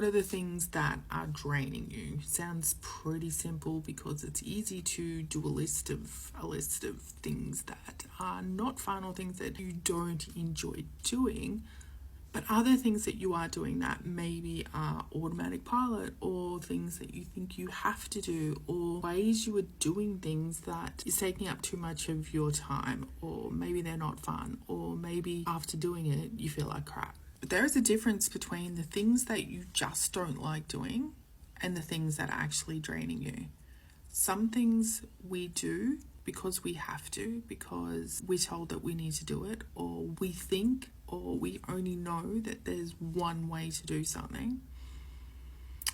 What are the things that are draining you? Sounds pretty simple because it's easy to do a list of things that are not fun or things that you don't enjoy doing. But other things that you are doing that maybe are automatic pilot, or things that you think you have to do, or ways you are doing things that is taking up too much of your time, or maybe they're not fun, or maybe after doing it you feel like crap. But there is a difference between the things that you just don't like doing and the things that are actually draining you. Some things we do because we have to, because we're told that we need to do it, or we think, or we only know that there's one way to do something.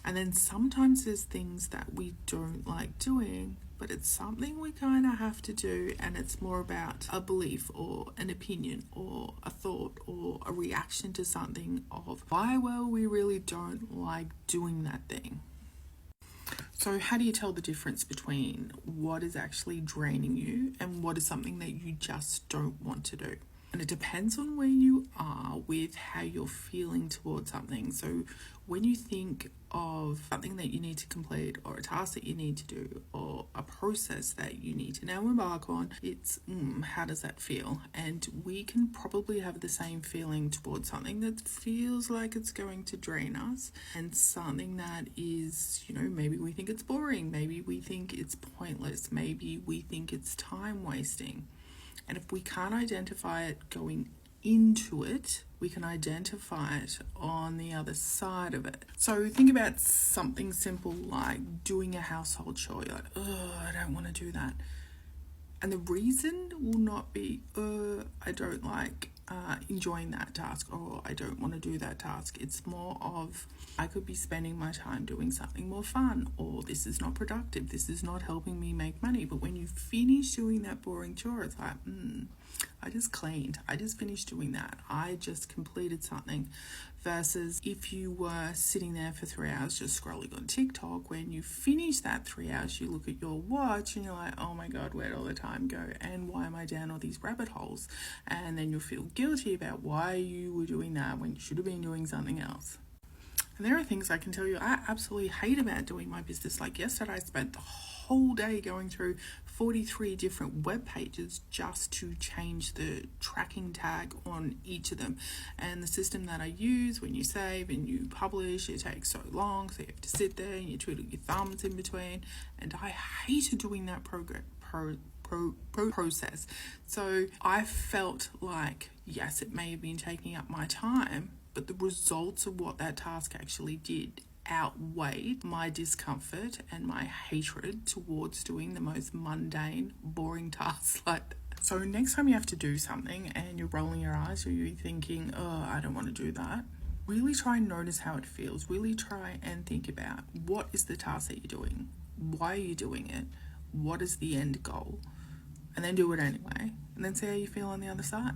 And then sometimes there's things that we don't like doing, but it's something we kind of have to do, and it's more about a belief or an opinion or a thought or a reaction to something of why, well, we really don't like doing that thing. So how do you tell the difference between what is actually draining you and what is something that you just don't want to do? And it depends on where you are with how you're feeling towards something. So when you think of something that you need to complete, or a task that you need to do, or a process that you need to now embark on, it's how does that feel? And we can probably have the same feeling towards something that feels like it's going to drain us, and something that is, maybe we think it's boring, maybe we think it's pointless, maybe we think it's time wasting. And if we can't identify it going into it, we can identify it on the other side of it. So think about something simple like doing a household chore. You're like, I don't want to do that. And the reason will not be, I don't like enjoying that task, or I don't want to do that task. It's more of, I could be spending my time doing something more fun, or this is not productive, this is not helping me make money. But when you finish doing that boring chore, it's like, I just cleaned, I just finished doing that, I just completed something. Versus if you were sitting there for 3 hours just scrolling on TikTok, when you finish that 3 hours, you look at your watch and you're like, oh my God, where'd all the time go? And why am I down all these rabbit holes? And then you'll feel guilty about why you were doing that when you should have been doing something else. And there are things I can tell you I absolutely hate about doing my business. Like yesterday, I spent the whole day going through 43 different web pages just to change the tracking tag on each of them. And the system that I use, when you save and you publish, it takes so long, so you have to sit there and you twiddle your thumbs in between. And I hated doing that process. So I felt like, yes, it may have been taking up my time, but the results of what that task actually did outweighed my discomfort and my hatred towards doing the most mundane, boring tasks like that. So next time you have to do something and you're rolling your eyes, or you're thinking, I don't want to do that, really try and notice how it feels. Really try and think about, what is the task that you're doing? Why are you doing it? What is the end goal? And then do it anyway, and then see how you feel on the other side.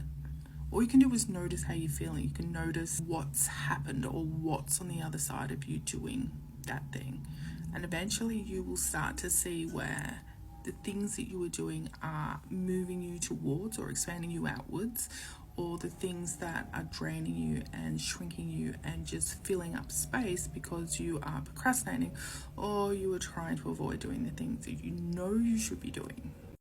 All you can do is notice how you're feeling. You can notice what's happened or what's on the other side of you doing that thing. And eventually you will start to see where the things that you are doing are moving you towards or expanding you outwards, or the things that are draining you and shrinking you and just filling up space because you are procrastinating, or you are trying to avoid doing the things that you know you should be doing.